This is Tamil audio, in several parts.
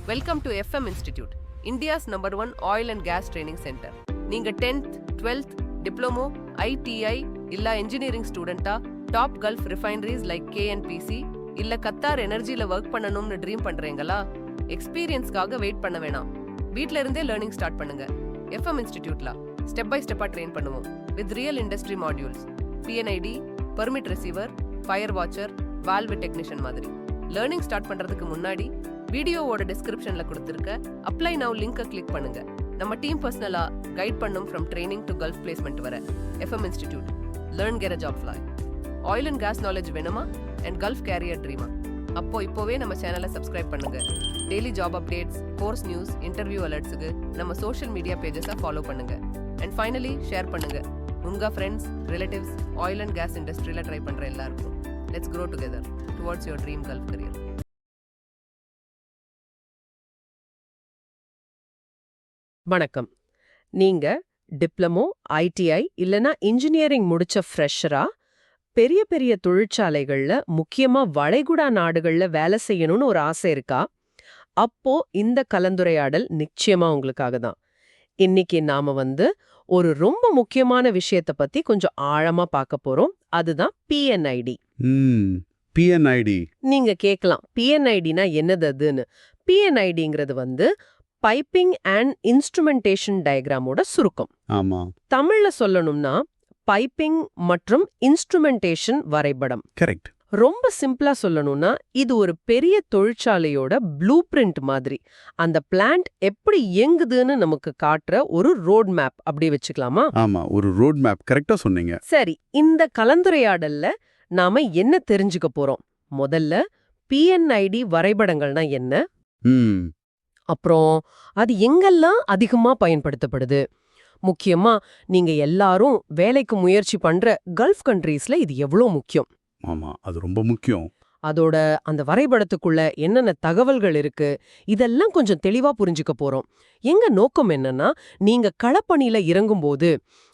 Welcome to FM institute, India's number 1 oil and gas training centre. நீங்க 10th 12th டிப்ளமோ ITI இல்ல இன்ஜினியரிங் ஸ்டூடெண்டா top gulf refineries like KNPC இல்ல கத்தார் எனர்ஜில ஒர்க் பண்ணணும்னு ட்ரீம் பண்றீங்களா? எக்ஸ்பீரியன்ஸ்க்காக வெயிட் பண்ண வேணாம். வீட்ல இருந்தே லேர்னிங் ஸ்டார்ட் பண்ணுங்க. FM இன்ஸ்டிடியூட்ல ஸ்டெப் பை ஸ்டெப்பா ட்ரெயின் பண்ணுவோம் with real industry modules, PNID, permit receiver, fire watcher, valve technician மாதிரி. லேர்னிங் ஸ்டார்ட் பண்றதுக்கு முன்னாடி வீடியோவோட டிஸ்கிரிப்ஷன்ல கொடுத்திருக்க அப்ளை நவ் லிங்கை கிளிக் பண்ணுங்க. நம்ம டீம் பர்சனலா கைட் பண்ணும் from training to gulf placement வர. FM institute, learn get a job fly. Oil and gas knowledge வேணுமா அண்ட் கல்ஃப் கேரியர் ட்ரீமா? அப்போ இப்போவே நம்ம சேனலை சப்ஸ்கிரைப் பண்ணுங்க. Daily job updates, course news, interview அலர்ட்ஸுக்கு நம்ம சோஷியல் மீடியா பேஜஸை ஃபாலோ பண்ணுங்க. அண்ட் ஃபைனலி ஷேர் பண்ணுங்க உங்க friends, relatives, oil and gas இண்டஸ்ட்ரியில ட்ரை பண்ற எல்லாருக்கும். Let's grow together towards your dream Gulf career. வணக்கம். நீங்க டிப்ளமோ ITI இல்லனா இன்ஜினியரிங் முடிச்ச ஃப்ரெஷரா பெரிய பெரிய தொழிற்சாலைகள்ல, முக்கியமா வளைகுடா நாடுகள்ல வேலை செய்யணும்னு ஒரு ஆசை இருக்கா? அப்போ இந்த கலந்துரையாடல் நிச்சயமா உங்களுக்காக தான். இன்னைக்கு நாம ஒரு ரொம்ப முக்கியமான விஷயத்த பத்தி கொஞ்சம் ஆழமா பார்க்க போறோம். அதுதான் PNID. PNID. நீங்க கேட்கலாம், PNIDனா என்னது அதுன்னு. PNIDங்கிறது பைப்பிங் அண்ட் இன்ஸ்ட்ருமெண்டேஷன் டயக்ராமோட சுருக்கம். ஆமா. தமிழ்ல சொல்லணும்னா பைப்பிங் மற்றும் இன்ஸ்ட்ருமெண்டேஷன் வரைபடம். கரெக்ட். ரொம்ப சிம்பிளா சொல்லணும்னா இது ஒரு பெரிய தொழிற்சாலையோட ப்ளூ பிரிண்ட் மாதிரி. அந்த பிளான்ட் எப்படி இயங்குதுன்னு நமக்கு காட்டுற ஒரு ரோட் மேப் அப்படி வச்சுக்கலாமா? ஆமா, ஒரு ரோட் மேப். கரெக்டா சொன்னீங்க. சரி, இந்த கலந்துரையாடல்ல நாம என்ன தெரிஞ்சுக்க போறோம்? முதல்ல PNID வரைபடங்கள்னா என்ன, அப்புறம் அது எங்கெல்லாம் அதிகமா பயன்படுத்தப்படுது, முக்கியமா நீங்க எல்லாரும் வேலைக்கு முயற்சி பண்ற கல்ஃப் கண்ட்ரீஸ்ல இது எவ்வளவு முக்கியம். ஆமா, அது ரொம்ப முக்கியம். அதோட அந்த வரைபடத்துக்குள்ள என்னென்ன தகவல்கள் இருக்கு, இதெல்லாம் கொஞ்சம் தெளிவா புரிஞ்சுக்க போறோம். எங்க நோக்கம் என்னன்னா, நீங்க களப்பணியில இறங்கும்போது,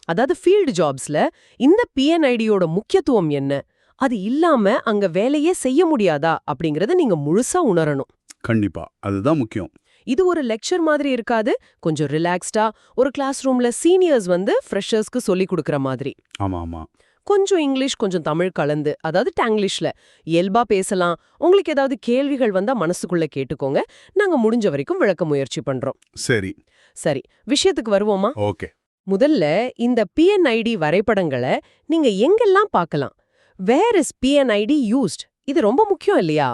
அதாவது ஃபீல்டு ஜாப்ஸ்ல இந்த PNIDயோட முக்கியத்துவம் என்ன, அது இல்லாம அங்க வேலையே செய்ய முடியாதா அப்படிங்கறத நீங்க முழுசா உணரணும். கண்டிப்பா, அதுதான் முக்கியம். இது ஒரு லெக்சர் மாதிரி இருக்காது, கொஞ்சம் ரிலாக்ஸ்டா ஒரு கிளாஸ் ரூம்ல சீனியர்ஸ் ஃப்ரெஷர்ஸ்க்கு சொல்லி கொடுக்கற மாதிரி. ஆமா ஆமா. கொஞ்சம் இங்கிலீஷ், கொஞ்சம் தமிழ் கலந்து, அதாவது டாங்கிலீஷ்ல இயல்பா பேசலாம். உங்களுக்கு ஏதாவது கேள்விகள் வந்தா மனசுக்குள்ள கேட்டுக்கோங்க, நாங்க முடிஞ்ச வரைக்கும் விளக்க முயற்சி பண்றோம். சரி சரி, விஷயத்துக்கு வருவோமா? ஓகே. முதல்ல இந்த PNID வரைபடங்களை நீங்க எங்கெல்லாம் பார்க்கலாம்? Where is PNID used? இது ரொம்ப முக்கியம் இல்லையா?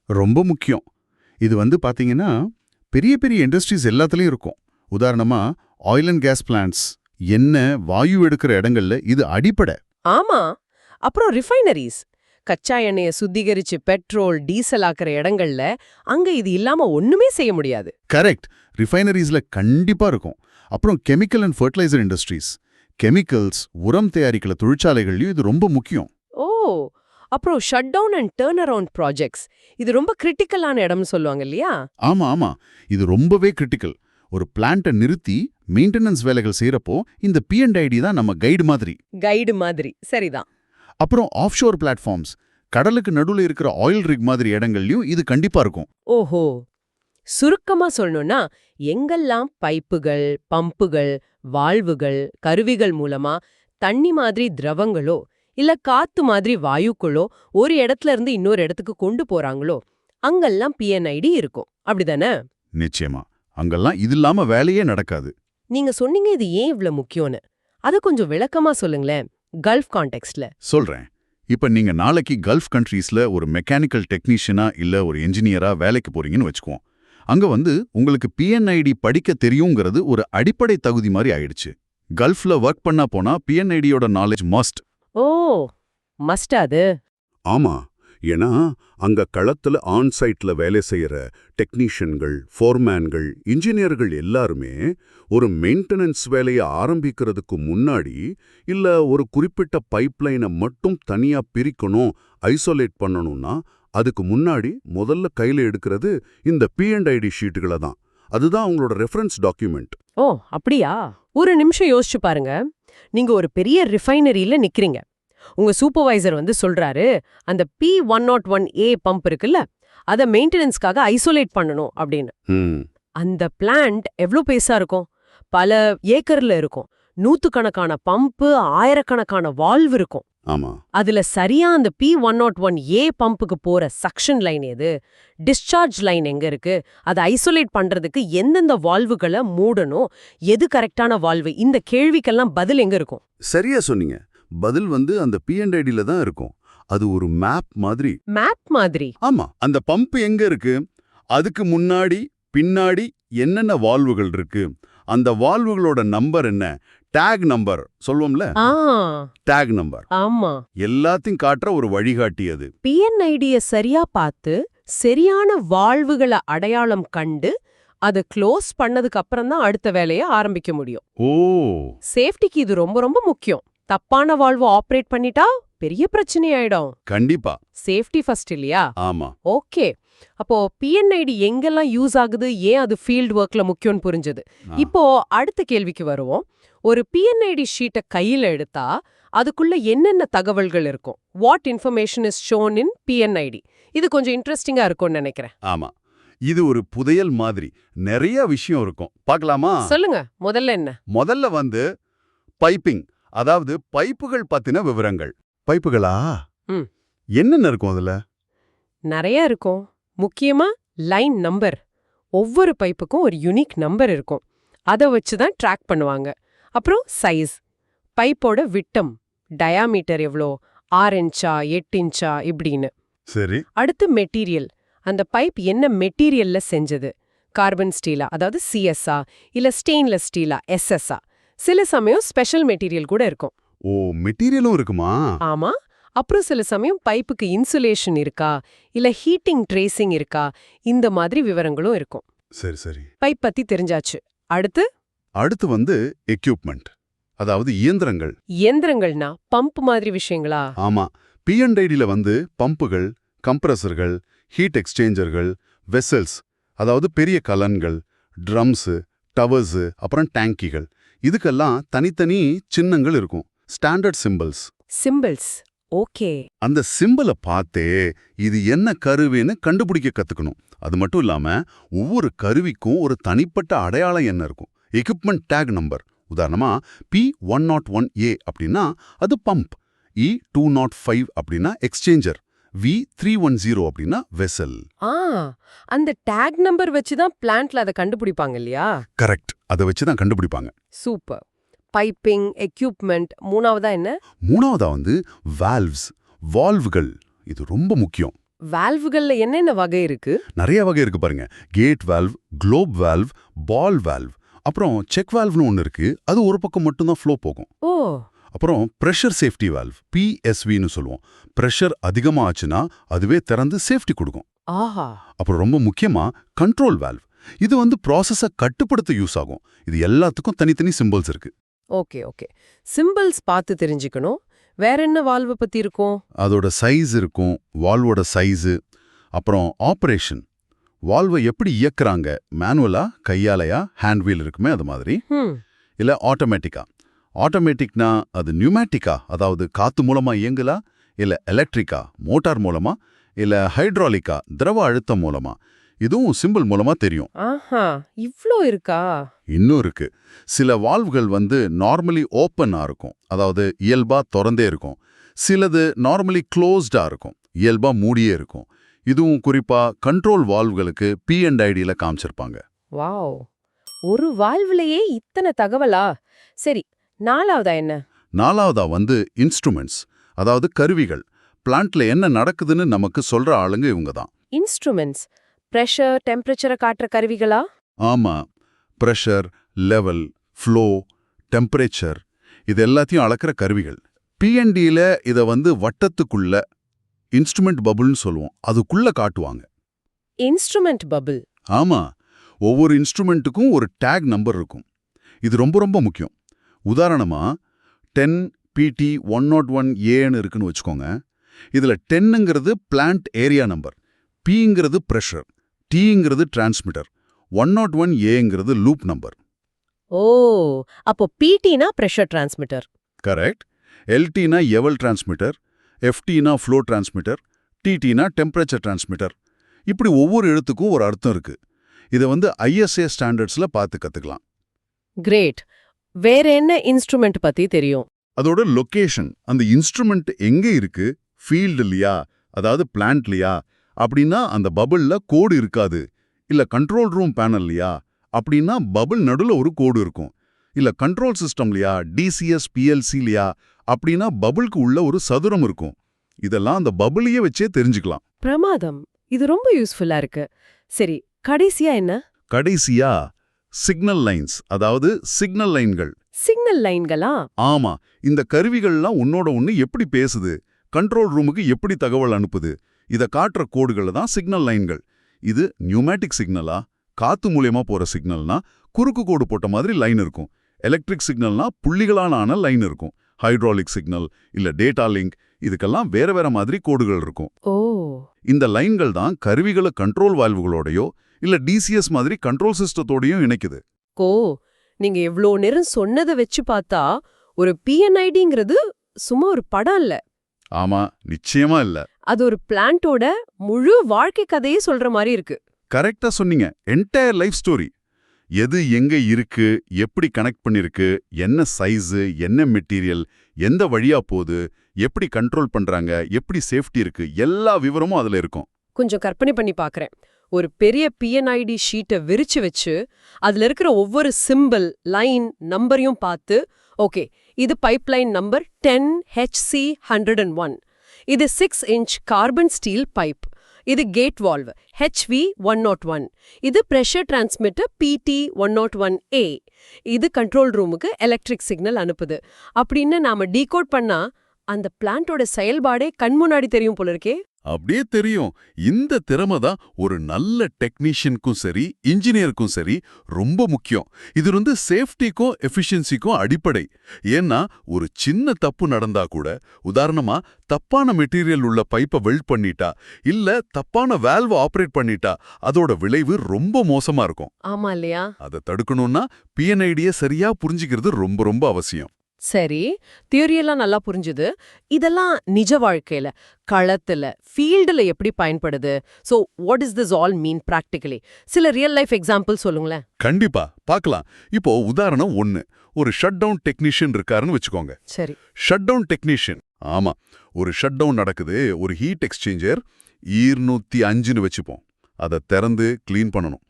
ரொம்ப முக்கியம். இது பாத்தீங்கன்னா பெரிய பெரிய இண்டஸ்ட்ரீஸ் எல்லாத்துலயும் இருக்கும். உதாரணமா ஆயில் அண்ட் கேஸ் பிளான்ட்ஸ், எண்ணெய் வாயு எடுக்கிற இடங்கள்ல இது அடிப்படை. ஆமா. அப்புறம் ரிஃபைனரிஸ், கச்சா எண்ணெயை சுத்திகரிச்சு பெட்ரோல் டீசல் ஆக்குற இடங்கள்ல அங்க இது இல்லாம ஒண்ணுமே செய்ய முடியாது. கரெக்ட், ரிஃபைனரிஸ்ல கண்டிப்பா இருக்கும். அப்புறம் chemical and fertilizer industries, chemicals, உரம் தயாரிக்கிற தொழிற்சாலைகள்லயும் இது ரொம்ப முக்கியம். ஓ, அப்புறம் shut down and turn around projects, இது ரொம்ப கிரிட்டிக்கலான இடம்னு சொல்லுவாங்க இல்லையா? ஆமா ஆமா, இது ரொம்பவே கிரிட்டிக்கல். ஒரு பிளான்ட்டை நிறுத்தி மெயின்டெனன்ஸ் வேலைகள் செய்யறப்போ இந்த PNID தான் நம்ம கைடு மாதிரி. சரிதான். அப்புறம் ஆஃப்ஷோர் பிளாட்ஃபார்ம்ஸ், கடலுக்கு நடுவுல இருக்கிற ஆயில் ரிக் மாதிரி இடங்கள்லயும் இது கண்டிப்பா இருக்கும். ஓஹோ, சுருக்கமா சொல்லணும்னா எங்கெல்லாம் பைப்புகள், பம்புகள், வால்வுகள், கருவிகள் மூலமா தண்ணி மாதிரி திரவங்களோ இல்ல காத்து மாதிரி வாயுக்களோ ஒரு இடத்துல இருந்து இன்னொரு இடத்துக்கு கொண்டு போறாங்களோ அங்கெல்லாம் PNID இருக்கும். அப்படிதானே? நிச்சயமா, அங்கெல்லாம் இது இல்லாம வேலையே நடக்காது. நீங்க சொன்னீங்க இது ஏன் இவ்வளவு முக்கியம்னு, அதை கொஞ்சம் விளக்கமா சொல்லுங்களேன், கல்ஃப் கான்டெக்ஸ்ட்ல. சொல்றேன். இப்ப நீங்க நாளைக்கு கல்ஃப் கண்ட்ரீஸ்ல ஒரு மெக்கானிக்கல் டெக்னீஷியனா இல்ல ஒரு என்ஜினியரா வேலைக்கு போறீங்கன்னு வச்சுக்குவோம். அங்க உங்களுக்கு PNID படிக்க தெரியுங்கிறது ஒரு அடிப்படை தகுதி மாதிரி ஆயிடுச்சு. கல்ஃப்ல ஒர்க் பண்ணா போனா PNIDயோட நாலேஜ் மஸ்ட். ஓ, மஸ்டா அது? ஆமா, ஏன்னா அங்க களத்துல ஆன்சைட்ல வேலை செய்யற டெக்னீஷியன்கள், ஃபோர்மேன்கள், இன்ஜினியர்கள் எல்லாருமே ஒரு மெயின்டெனன்ஸ் வேலையை ஆரம்பிக்கிறதுக்கு முன்னாடி இல்ல ஒரு குறிப்பிட்ட பைப்லைனை மட்டும் தனியா பிரிக்கணும், ஐசோலேட் பண்ணணும்னா அதுக்கு முன்னாடி முதல்ல கையில எடுக்கிறது இந்த PNID ஷீட்டுகளை தான். அதுதான் அவங்களோட ரெஃபரன்ஸ் டாக்குமெண்ட். ஓ, அப்படியா? ஒரு நிமிஷம் யோசிச்சு பாருங்க. நீங்க ஒரு பெரிய ரிஃபைனரியில நிக்கிறீங்க. உங்க சூப்பர்வைசர் வந்து சொல்றாரு அந்த P101A பம்ப் இருக்குல்ல அத மெயின்டெனன்ஸ்க்காக ஐசோலேட் பண்ணணும் அப்படின்னு. அந்த பிளான்ட் எவ்ளோ பெருசா இருக்கும்? பல ஏக்கர்ல இருக்கும். நூத்துக்கணக்கான பம்பு, ஆயிரக்கணக்கான வால்வ் இருக்கும். ஆமா. அதுல சரியா அந்த P101A பம்புக்கு போற சக்ஷன் லைன் எது, டிஸ்சார்ஜ் லைன் எங்க இருக்கு, அதை ஐசோலேட் பண்றதுக்கு எந்தெந்த வால்வுகளை மூடணும், எது கரெக்டான வால்வு, இந்த கேள்விக்கெல்லாம் பதில் எங்க இருக்கும்? சரியா சொன்னீங்க. பதில் வந்து அந்த P&IDல தான் இருக்கும். அது ஒரு மேப் மாதிரி. மேப் மாதிரி? ஆமா. அந்த பம்ப் எங்க இருக்கு, அதுக்கு முன்னாடி பின்னாடி என்னென்ன வால்வுகள் இருக்கு, அந்த வால்வுகளோட நம்பர் என்ன, டேக் நம்பர் சொல்வோம்ல, டேக் நம்பர், ஆமா, எல்லாத்தையும் காட்டுற ஒரு வழிகாட்டி அது. PNID-ய சரியா பார்த்து சரியான வால்வுகளை அடையாளம் கண்டு அதை க்ளோஸ் பண்ணதுக்கு அப்புறம் தான் அடுத்த வேலையை ஆரம்பிக்க முடியும். ஓ, சேஃப்டிக்கு இது ரொம்ப ரொம்ப முக்கியம். தப்பான வால்வு ஆபரேட் பண்ணிட்டா பெரிய பிரச்சனை ஆயிடும். கண்டிப்பா. சேஃப்டி ஃபர்ஸ்ட் இல்லையா? ஆமா. ஓகே. அப்போ PNID எங்கெல்லாம் யூஸ் ஆகுது, ஏன் அது ஃபீல்ட் ஒர்க்ல முக்கியம்னு புரிஞ்சது. இப்போ அடுத்த கேள்விக்கு வருவோம். ஒரு PNID ஷீட்டை கையில எடுத்தா அதுக்குள்ள என்னென்ன தகவல்கள் இருக்கும்? What information is shown in PNID? இது கொஞ்சம் இன்ட்ரெஸ்டிங்கா இருக்கும்னு நினைக்கிறேன். ஆமா. இது ஒரு புதையல் மாதிரி நிறைய விஷயம் இருக்கும். பார்க்கலாமா? சொல்லுங்க. முதல்ல என்ன? முதல்ல வந்து பைப்பிங், அதாவது பைப்புகள் பத்தின விவரங்கள். பைப்புகளா? என்னென்ன இருக்கும் அதுல? நிறைய இருக்கும். முக்கியமா லைன் நம்பர். ஒவ்வொரு பைப்புக்கும் ஒரு யூனிக் நம்பர் இருக்கும். அதை வச்சு தான் ட்ராக் பண்ணுவாங்க. அப்புறம் சைஸ், பைப்போட விட்டம், டயாமீட்டர் எவ்வளோ, 6 இன்ச்சா 8 இன்ச்சா இப்படின்னு. சரி. அடுத்து மெட்டீரியல், அந்த பைப் என்ன மெட்டீரியல்ல செஞ்சது, கார்பன் ஸ்டீலா அதாவது CSஆ இல்ல ஸ்டெயின்லெஸ் ஸ்டீலா SSஆ. சில சமயம் ஸ்பெஷல் மெட்டீரியல் கூட இருக்கும். ஓ, மெட்டீரியலும் இருக்குமா? ஆமா. அப்புறம் சில சமயம் பைப்புக்கு இன்சுலேஷன் இருக்கா இல்ல ஹீட்டிங் ட்ரேசிங் இருக்கா, இந்த மாதிரி விவரங்களும் இருக்கும். சரி சரி. பைப் பத்தி தெரிஞ்சாச்சு. அடுத்து வந்து எக்யூப்மெண்ட், அதாவது இயந்திரங்கள். இயந்திரங்கள்னா பம்ப் மாதிரி விஷயங்களா? ஆமா. P&IDல வந்து பம்புகள், கம்ப்ரஸர்கள், ஹீட் எக்ஸ்சேஞ்சர்கள், வெசல்ஸ், அதாவது பெரிய கலன்கள், ட்ரம்ஸ், டவர்ஸ், அப்புறம் டேங்கிகள், இதுக்கெல்லாம் தனித்தனி சின்னங்கள் இருக்கும். Standard symbols. ஓகே. அந்த சிம்பிளை பார்த்தே இது என்ன கருவின்னு கண்டுபிடிக்க கத்துக்கணும். அது மட்டும் இல்லாம ஒவ்வொரு கருவிக்கும் ஒரு தனிப்பட்ட அடையாளம் என்ன இருக்கும். Equipment take number. உதாரணமா P101A அப்படின்னா அது பம்ப், E205 அப்படின்னா எக்ஸ்சேஞ்சர், V310 அப்படின்னா வெசல். அந்த டேக் நம்பர் வச்சு தான் பிளான்ட்ல அதை கண்டுபிடிப்பாங்க இல்லையா? கரெக்ட். அதை வச்சு தான் கண்டுபிடிப்பாங்க. சூப்பர். Piping, equipment. மூணாவதா என்ன? மூணாவதா வந்து வால்வ்ஸ், வால்வுகள். இது ரொம்ப முக்கியம். வால்வுகள்ல என்னென்ன வகை இருக்கு? நிறைய வகை இருக்கு பாருங்க. கேட் வால்வ், குளோப் வால்வ், பால் வால்வ், அப்புறம் செக் வால்வ்னு ஒன்னு இருக்கு. அது ஒரு பக்கம் மட்டும்தான் ஃப்ளோ போகும். ஓ. அப்புறம் பிரஷர் சேஃப்டி வால்வ், PSVன்னு சொல்லுவோம். பிரஷர் அதிகமா ஆச்சுன்னா அதுவே திறந்து சேஃப்டி கொடுக்கும். ஆஹா. அப்புறம் ரொம்ப முக்கியமா கண்ட்ரோல் வால்வ். இது வந்து ப்ராசஸை கட்டுப்படுத்த யூஸ் ஆகும். இது எல்லாத்துக்கும் தனித்தனி சிம்பிள்ஸ் இருக்கு. Okay okay. சிம்பிள்ஸ் பார்த்து தெரிஞ்சுக்கணும். வேற என்ன வால்வ் பத்தி இருக்கும்? அதோட சைஸ் இருக்கும், வால்வோட சைஸு. அப்புறம் ஆபரேஷன், வால்வை எப்படி இயக்குறாங்க, மேனுவலா கையாலையா ஹேண்ட்வீல் இருக்குமே அது மாதிரி, இல்ல ஆட்டோமேட்டிக்கா. ஆட்டோமேட்டிக்னா அது நியூமேட்டிக்கா, அதாவது காத்து மூலமா இயங்கலா, இல்ல எலக்ட்ரிக்கா மோட்டார் மூலமா, இல்ல ஹைட்ராலிக்கா திரவ அழுத்தம் மூலமா. இதுவும் சிம்பிள் மூலமா தெரியும். ஆஹா, இவ்ளோ இருக்கா? இன்னும் இருக்கு. சில வால்வ்கள் வந்து நார்மலி ஓப்பனா இருக்கும், அதாவது இயல்பா திறந்தே இருக்கும். சிலது நார்மலி க்ளோஸ்டா இருக்கும், இயல்பா மூடியே இருக்கும். இதுவும் குறிப்பா கண்ட்ரோல் வால்வ்களுக்கு P&IDல காமிச்சிருப்பாங்க. வாவ், ஒரு வால்வ்லயே இத்தனை தகவலா? சரி, நாலாவதா என்ன? நாலாவதா வந்து இன்ஸ்ட்ருமெண்ட்ஸ், அதாவது கருவிகள். பிளான்ட்ல என்ன நடக்குதுன்னு நமக்கு சொல்ற ஆளுங்க இவங்க தான். இன்ஸ்ட்ருமெண்ட்ஸ், பிரஷர், டெம்பரேச்சரை காட்டுற கருவிகளா? ஆமா. பிரஷர், லெவல், ஃப்ளோ, டெம்பரேச்சர், இது எல்லாத்தையும் அளக்கிற கருவிகள். P&Dல இதை வந்து வட்டத்துக்குள்ள இன்ஸ்ட்ருமெண்ட் பபுள்னு சொல்லுவோம், அதுக்குள்ள காட்டுவாங்க. Instrument bubble? ஆமா. ஒவ்வொரு இன்ஸ்ட்ருமெண்ட்டுக்கும் ஒரு டேக் நம்பர் இருக்கும். இது ரொம்ப ரொம்ப முக்கியம். உதாரணமா 10PT101Aன்னு இருக்குன்னு வச்சுக்கோங்க. இதுல 10ங்கிறது பிளான்ட் ஏரியா நம்பர், Pங்கிறது பிரஷர், Tங்கிறது டிரான்ஸ்மிட்டர், 101Aங்கிறது லூப் நம்பர். ஓ, அப்போ PTனா பிரஷர் டிரான்ஸ்மிட்டர். கரெக்ட். எல்டினா எவல் டிரான்ஸ்மிட்டர், எஃப்டினா ஃப்ளோ டிரான்ஸ்மிட்டர், டிடினா டெம்பரேச்சர் டிரான்ஸ்மிட்டர். இப்படி ஒவ்வொரு எழுத்துக்கும் ஒரு அர்த்தம் இருக்கு. இதை ISA ஸ்டாண்டர்ட்ஸ்ல பார்த்து கத்துக்கலாம். கிரேட். வேற என்ன இன்ஸ்ட்ருமெண்ட் பத்தி தெரியும்? அதோட லொகேஷன், அந்த இன்ஸ்ட்ருமெண்ட் எங்க இருக்கு, ஃபீல்டுலையா, அதாவது பிளான்ட்லையா, அப்படின்னா அந்த பபிள்ல கோடு இருக்காது. இல்ல கண்ட்ரோல் ரூம் பேனல்லையா, அப்படின்னா பபிள் நடுல ஒரு கோடு இருக்கும். இல்ல கண்ட்ரோல் சிஸ்டம்லையா, DCS PLCலையா, அப்படின்னா பபிளுக்கு உள்ள ஒரு சதுரம் இருக்கும். இதெல்லாம் அந்த பபிளையே வச்சே தெரிஞ்சுக்கலாம். பிரமாதம். இது ரொம்ப யூஸ்ஃபுல்லா இருக்கு. சரி, கடைசியா என்ன? கடைசியா சிக்னல் லைன்ஸ், அதாவது சிக்னல் லைன்கள். சிக்னல் லைன்களா? ஆமா, இந்த கருவிகள்லாம் உன்னோட ஒண்ணு எப்படி பேசுது, கண்ட்ரோல் ரூமுக்கு எப்படி தகவல் அனுப்புது, இத காட்டுற கோடுகள் தான் சிக்னல் லைன்கள். இது நியூமேட்டிக் சிக்னலா, காத்து மூலியமா போற சிக்னல்னா குறுக்கு கோடு போட்ட மாதிரி லைன் இருக்கும். எலக்ட்ரிக் சிக்னல்னா புள்ளிகளான லைன் இருக்கும். ஹைட்ராலிக் சிக்னல் இல்ல டேட்டா லிங்க், இதுக்கெல்லாம் வேற வேற மாதிரி கோடுகள் இருக்கும். ஓ, இந்த லைன்கள் தான் கருவிகளை கண்ட்ரோல் வால்வுகளோடயோ இல்ல DCS மாதிரி கண்ட்ரோல் சிஸ்டத்தோடயும் இணைக்குது. நீங்க எவ்ளோ நேரம் சொன்னதை வச்சு பார்த்தா ஒரு PNIDங்கிறது சும்மா ஒரு படம் இல்ல. ஆமா, நிச்சயமா இல்ல. அது ஒரு பிளான்ட்டோட முழு வாழ்க்கை கதையே சொல்ற மாதிரி இருக்கு. கரெக்டா சொன்னீங்க. Entire life story. எது எங்க இருக்கு, எப்படி கனெக்ட் பண்ணிருக்கு, என்ன சைஸு, என்ன மெட்டீரியல், எந்த வழியா போகுது, எப்படி கண்ட்ரோல் பண்றாங்க, எப்படி சேஃப்டி இருக்கு, எல்லா விவரமும் அதுல இருக்கும். கொஞ்சம் கற்பனை பண்ணி பார்க்கறேன். ஒரு பெரிய PNID ஷீட்டை விரிச்சு வச்சு அதுல இருக்கிற ஒவ்வொரு சிம்பிள், லைன், நம்பரையும் பார்த்து, ஓகே, இது பைப்லைன் நம்பர் 10HC101. இது 6 இன்ச் கார்பன் ஸ்டீல் பைப். இது கேட் வால்வ் HV101. இது பிரஷர் டிரான்ஸ்மிட்டர் PT101A. இது கண்ட்ரோல் ரூமுக்கு எலக்ட்ரிக் சிக்னல் அனுப்புது. அப்படின்னு நாம டீகோட் பண்ணா அந்த பிளான்ட்டோட செயல்பாடே கண் முன்னாடி தெரியும் போல இருக்கே. அப்படியே தெரியும். இந்த திறமை தான் ஒரு நல்ல டெக்னீஷியனுக்கும் சரி, இன்ஜினியருக்கும் சரி ரொம்ப முக்கியம். இது சேஃப்டிக்கும் எஃபிஷியன்சிக்கும் அடிப்படை. ஏன்னா ஒரு சின்ன தப்பு நடந்தா கூட, உதாரணமா தப்பான மெட்டீரியல் உள்ள பைப்பை வெல்ட் பண்ணிட்டா, இல்ல தப்பான வால்வ் ஆபரேட் பண்ணிட்டா, அதோட விளைவு ரொம்ப மோசமா இருக்கும். ஆமா இல்லையா? அதை தடுக்கணும்னா PNIDயை சரியா புரிஞ்சுக்கிறது ரொம்ப ரொம்ப அவசியம். சரி, தியரியெல்லாம் நல்லா புரிஞ்சுது. இதெல்லாம் நிஜ வாழ்க்கையில, களத்துல, ஃபீல்டுல எப்படி பயன்படுது? So what is this all mean practically? சில ரியல் லைஃப் எக்ஸாம்பிள் சொல்லுங்களேன். கண்டிப்பா பார்க்கலாம். இப்போ உதாரணம் 1, ஒரு ஷட் டவுன் டெக்னீஷியன் இருக்காருன்னு வச்சுக்கோங்க. சரி, ஷட் டவுன் டெக்னீஷியன். ஆமா, ஒரு ஷட் டவுன் நடக்குது. ஒரு ஹீட் எக்ஸ்சேஞ்சர் 205ன்னு வச்சுப்போம். அதை திறந்து கிளீன் பண்ணணும்.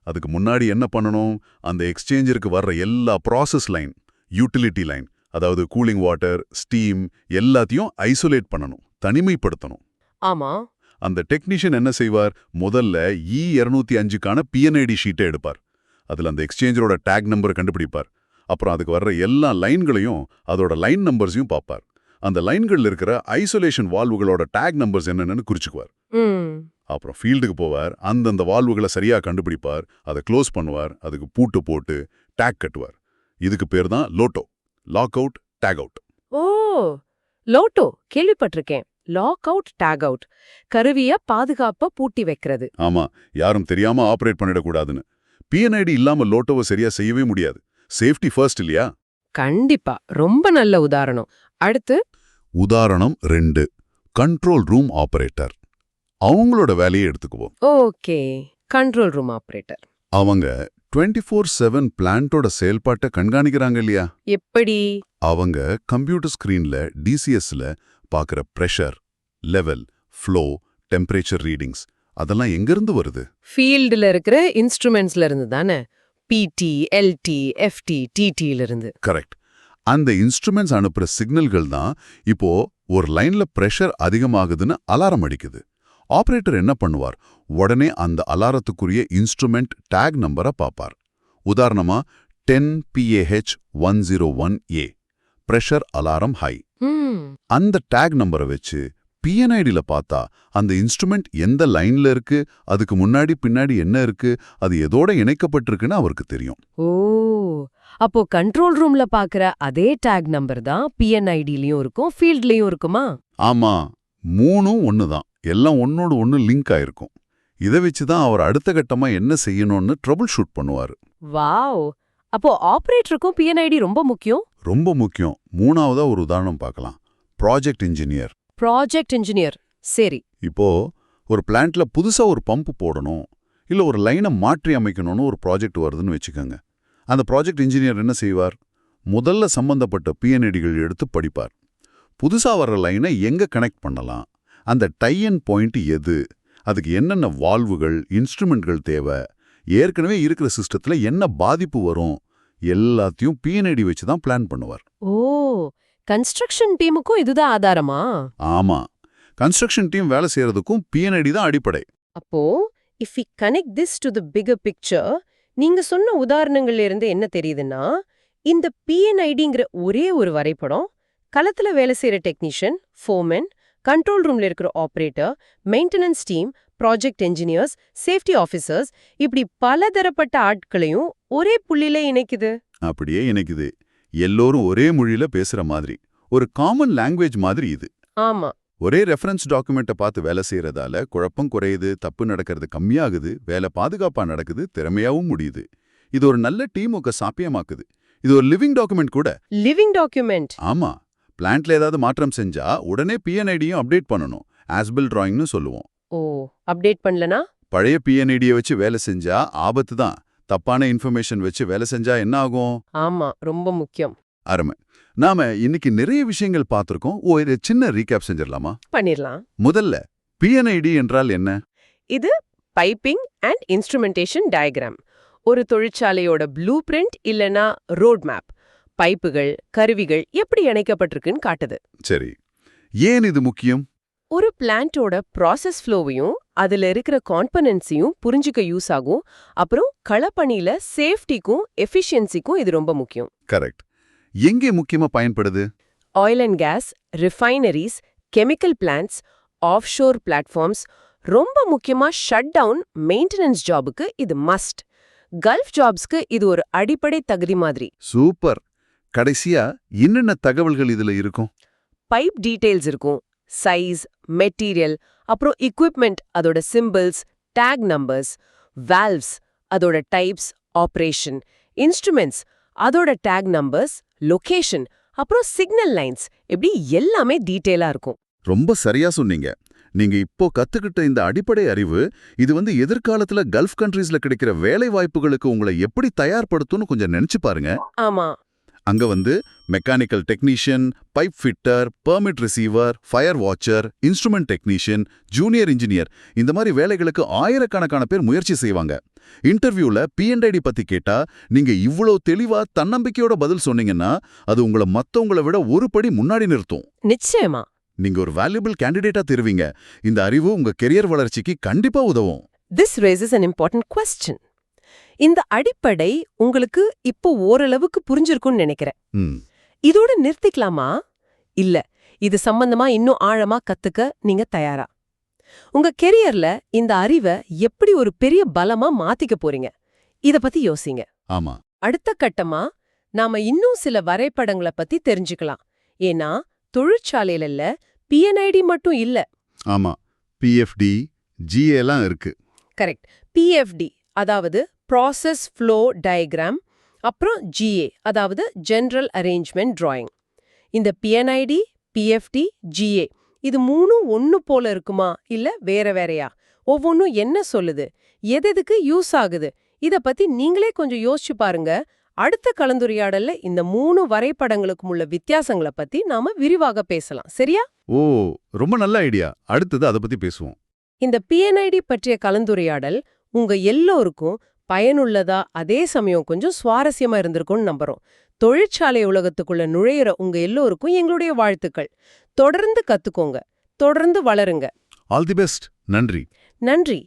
அதுக்கு முன்னாடி என்ன பண்ணணும்? அந்த எக்ஸ்சேஞ்சருக்கு வர்ற எல்லா ப்ராசஸ் லைன், யூட்டிலிட்டி லைன், அதாவது கூலிங் வாட்டர், ஸ்டீம் எல்லாத்தையும் ஐசோலேட் பண்ணணும், தனிமைப்படுத்தணும். ஆமா. அந்த டெக்னீஷியன் என்ன செய்வார்? முதல்ல E205க்கான PNID ஷீட்டை எடுப்பார். அதுல அந்த எக்ஸ்சேஞ்சரோட டேக் நம்பரை கண்டுபிடிப்பார். அப்புறம் அதுக்கு வர்ற எல்லா லைன்களையும் அதோட லைன் நம்பர்ஸையும் பார்ப்பார். அந்த லைன்கள்ல இருக்கிற ஐசோலேஷன் வால்வுகளோட டேக் நம்பர்ஸ் என்னென்னு குறிச்சுக்குவார். அப்புறம் ஃபீல்டுக்கு போவார். அந்தந்த வால்வுகளை சரியா கண்டுபிடிப்பார். அதை க்ளோஸ் பண்ணுவார். அதுக்கு பூட்டு போட்டு டேக் கட்டுவார். இதுக்கு பேர் தான் LOTO, lock out tag out. ஓ, லோட்டோ கேள்விப்பட்டிருக்கேன். லாக் அவுட் டேக் அவுட், கருவிய பாதுகாப்பா பூட்டி வைக்கிறது. ஆமா, யாரும் தெரியாம ஆபரேட் பண்ணிடக்கூடாதுன்னு. PNID இல்லாம லோட்டோவை சரியா செய்யவே முடியாது. சேஃப்டி ஃபர்ஸ்ட் இல்லையா? கண்டிப்பா, ரொம்ப நல்ல உதாரணம். அடுத்து உதாரணம் 2, கண்ட்ரோல் ரூம் ஆபரேட்டர். அவங்களோட வேலையை எடுத்துக்குவோம். Okay, control room operator. அவங்க 24/7 பிளான்ட்டோட செயல்பாட்டை கண்காணிக்கிறாங்க இல்லையா? எப்படி? அவங்க கம்ப்யூட்டர் ஸ்கிரீன்ல DCSல பார்க்குற pressure, level, flow, temperature readings அதெல்லாம் எங்கிருந்து வருது? ஃபீல்டுல இருக்கிற இன்ஸ்ட்ருமெண்ட்ஸ்ல இருந்து தானே. PT, LT, FT, TTல இருந்து. கரெக்ட். அந்த இன்ஸ்ட்ருமெண்ட்ஸ் அனுப்புற சிக்னல்கள் தான் இப்போ ஒரு லைன்ல பிரஷர் அதிகமாகுதுன்னு அலாரம் அடிக்குது. ஆபரேட்டர் என்ன பண்ணுவார்? உடனே அந்த அலாரத்துக்குரிய இன்ஸ்ட்ருமெண்ட் டேக் நம்பரை பார்ப்பார். உதாரணமா 10PAH101A, பிரஷர் அலாரம் ஹை. அந்த டேக் நம்பரை வச்சு PNIDல பார்த்தா அந்த இன்ஸ்ட்ருமெண்ட் எந்த லைன்ல இருக்கு, அதுக்கு முன்னாடி பின்னாடி என்ன இருக்கு, அது எதோட இணைக்கப்பட்டிருக்குன்னு அவருக்கு தெரியும். ஓ, அப்போ கண்ட்ரோல் ரூம்ல பாக்குற அதே டேக் நம்பர் தான் PNIDலயும் இருக்கும், ஃபீல்ட்லயும் இருக்குமா? ஆமா, மூணும் ஒண்ணுதான். எல்லாம் ஒன்னோடு ஒன்னு லிங்க் ஆயிருக்கும். இதை வச்சுதான் அவர் அடுத்த கட்டமா என்ன செய்யணும்னு ட்ரபிள் ஷூட் பண்ணுவாரு. வாவ், அப்போ ஆபரேட்டருக்கும் PNID ரொம்ப முக்கியம். ரொம்ப முக்கியம். மூணாவதா ஒரு உதாரணம் பார்க்கலாம். Project engineer. Project engineer. சரி. இப்போ ஒரு பிளான்ட்ல புதுசா ஒரு பம்ப் போடணும், இல்ல ஒரு லைனை மாற்றி அமைக்கணும்னு ஒரு ப்ராஜெக்ட் வருதுன்னு வச்சுக்கோங்க. அந்த ப்ராஜெக்ட் இன்ஜினியர் என்ன செய்வார்? முதல்ல சம்பந்தப்பட்ட பிஎன்ஐடிகள் எடுத்து படிப்பார். புதுசா வர்ற லைனை எங்க கனெக்ட் பண்ணலாம், அந்த டை-இன் பாயிண்ட் எது, அதுக்கு என்னென்ன வால்வுகள், இன்ஸ்ட்ருமெண்ட்கள் தேவை, ஏற்கனவே இருக்கிற சிஸ்டத்துல என்ன பாதிப்பு வரும், எல்லாத்தையும் பிஎன்ஐடி வச்சு தான் பிளான் பண்ணுவார். ஓ, கன்ஸ்ட்ரக்ஷன் டீமுக்கும் இதுதான் ஆதாரமா? ஆமா, கன்ஸ்ட்ரக்ஷன் டீம் வேலை செய்யறதுக்கும் பிஎன்ஐடி தான் அடிப்படை. அப்போ if we connect this to the bigger picture, நீங்க சொன்ன உதாரணங்கள்ல இருந்து என்ன தெரியுதுன்னா, இந்த PNIDங்கிற ஒரே ஒரு வரைபடம் களத்துல வேலை செய்யற டெக்னீஷியன், ஃபோர்மேன், கண்ட்ரோல் ரூம்ல இருக்கிற operator, maintenance team, project engineers, safety officers, இப்படி பலதரப்பட்ட ஆட்களையும் ஒரே புள்ளியில இணைக்குது. அப்படியே இணைக்குது. எல்லோரும் ஒரே மொழியில பேசுற மாதிரி ஒரு காமன் லாங்குவேஜ் மாதிரி இது. ஆமா. ஒரே ரெஃபரன்ஸ் டாக்குமெண்ட்டை பார்த்து வேலை செய்யறதால குழப்பம் குறையுது, தப்பு நடக்கிறது கம்மியாகுது, வேலை பாதுகாப்பா நடக்குது, திறமையாவும் முடியுது. இது ஒரு நல்ல டீமுக்கு சாத்தியமாக்குது. இது ஒரு லிவிங் டாக்குமெண்ட் கூட. Living document. ஆமா, பிளான்ட்ல ஏதாவது மாற்றம் செஞ்சா உடனே பிஎன்ஐடியும் அப்டேட் பண்ணணும். ஆஸ்பில் டிராயிங்னு சொல்லுவோம். ஓ, அப்டேட் பண்ணலனா பழைய பிஎன்ஐடியை வச்சு வேலை செஞ்சா ஆபத்து தான். தப்பான இன்ஃபர்மேஷன் வச்சு வேலை செஞ்சா என்ன ஆகும்? ஆமா, ரொம்ப முக்கியம். அருமை. நாம இன்னைக்கு நிறைய விஷயங்கள் பார்த்திருக்கோம். ஒரு சின்ன ரீகேப் செஞ்சிடலாமா? பண்ணிரலாம். முதல்ல பிஎன்ஐடி என்றால் என்ன? இது பைப்பிங் அண்ட் இன்ஸ்ட்ருமெண்டேஷன் டயக்ராம். ஒரு தொழிற்சாலையோட ப்ளூ பிரிண்ட் இல்லனா ரோட் மேப். பைப்புகள், கருவிகள் எப்படி இணைக்கப்பட்டிருக்குன்னு காட்டுது. சரி, ஏன் இது முக்கியம்? ஒரு பிளான்ட்டோட ப்ராசஸ் ஃப்ளோவையும் அதுல இருக்கிற காம்பனன்ட்ஸையும் புரிஞ்சுக்க யூஸ் ஆகும். அப்புறம் களப்பணியில சேஃப்டிக்கும் எஃபிஷியன்சிக்கும் இது ரொம்ப முக்கியம். கரெக்ட். எங்கே முக்கியமா பயன்படுது? Oil and gas, refineries, chemical plants, offshore platforms, ரொம்ப முக்கியமா ஷட் டவுன், மெயின்டெனன்ஸ் ஜாபுக்கு இது மஸ்ட். கல்ஃப் ஜாப்ஸ்க்கு இது ஒரு அடிப்படை தகுதி மாதிரி. சூப்பர். கடைசியா என்னென்ன தகவல்கள் இதுல இருக்கும்? பைப் டீடைல்ஸ் இருக்கும், சைஸ், மெட்டீரியல், அப்புறம் எக்விப்மெண்ட் அதோட சிம்பிள்ஸ், டேக் நம்பர்ஸ், வால்வ்ஸ் அதோட டைப்ஸ், ஆபரேஷன், இன்ஸ்ட்ருமெண்ட்ஸ் அதோட டேக் நம்பர்ஸ், லொகேஷன், அப்புறம் சிக்னல் லைன்ஸ், இப்படி எல்லாமே டீடைலா இருக்கும். ரொம்ப சரியா சொன்னீங்க. நீங்க இப்போ கத்துக்கிட்ட இந்த அடிப்படை அறிவு இது எதிர்காலத்துல கல்ஃப் கண்ட்ரீஸ்ல கிடைக்கிற வேலை வாய்ப்புகளுக்கு உங்களை எப்படி தயார்படுத்தும்னு கொஞ்சம் நினைச்சு பாருங்க. ஆமா. அங்க mechanical technician, pipe fitter, permit receiver, fire watcher, instrument technician, junior engineer, இந்த மாதிரி வேலைகளுக்கு ஆயிரக்கணக்கான பேர் முயற்சி செய்வாங்க. இன்டர்வியூல பிஎன்ஐடி பத்தி கேட்டா நீங்க இவ்வளவு தெளிவா தன்னம்பிக்கையோட பதில் சொன்னீங்கன்னா அது உங்களை மத்தவங்கள விட ஒரு படி முன்னாடி நிறுத்தும். நிச்சயமா. நீங்க ஒரு வேல்யூபிள் கேண்டிடேட்டா தெரிவிங்க. இந்த அறிவு உங்க கெரியர் வளர்ச்சிக்கு கண்டிப்பா உதவும். This raises an important question. இந்த அடிப்படை உங்களுக்கு இப்போ ஓரளவுக்கு புரிஞ்சிருக்கும்னு நினைக்கிறேன். இதோட நிறுத்திக்கலாமா? இல்ல, இது சம்பந்தமா இன்னும் ஆழமா கத்துக்க நீங்க தயாரா? உங்க கெரியர்ல இந்த அறிவை எப்படி ஒரு பெரிய பலமா மாத்திக்க போறீங்க? இத பத்தி யோசிங்க. ஆமா. அடுத்த கட்டமா நாம இன்னும் சில வரைபடங்களை பத்தி தெரிஞ்சுக்கலாம். ஏன்னா தொழிற்சாலையில பிஎன்ஐடி மட்டும் இல்ல. ஆமா, பிஎஃப்டி, ஜிஏ எல்லாம் இருக்கு. கரெக்ட். பிஎஃப்டி அதாவது ப்ராசஸ் ஃப்ளோ டயக்ராம், அப்புறம் ஜிஏ அதாவது ஜெனரல் அரேஞ்ச்மெண்ட் டிராயிங். இந்த பிஎன்ஐடி, பிஎஃப்டி, ஜிஏ இது மூணும் ஒன்னு போல இருக்குமா இல்ல வேற வேறையா? ஒவ்வொன்னும் என்ன சொல்லுது, எதுக்கு யூஸ் ஆகுது, இத பத்தி நீங்களே கொஞ்சம் யோசிச்சு பாருங்க. அடுத்த கலந்துரையாடல்ல இந்த 3 வரைபடங்களுக்கும் உள்ள வித்தியாசங்களை பத்தி நாம விரிவாக பேசலாம். சரியா? ஓ, ரொம்ப நல்ல ஐடியா. அடுத்தது அதை பத்தி பேசுவோம். இந்த பிஎன்ஐடி பற்றிய கலந்துரையாடல் உங்க எல்லோருக்கும் பயனுள்ளதா, அதே சமயம் கொஞ்சம் சுவாரஸ்யமா இருந்திருக்கும்னு நம்புறோம். தொழிற்சாலை உலகத்துக்குள்ள நுழையிற உங்க எல்லோருக்கும் எங்களுடைய வாழ்த்துக்கள். தொடர்ந்து கத்துக்கோங்க, தொடர்ந்து வளருங்க. All the best. நன்றி. நன்றி.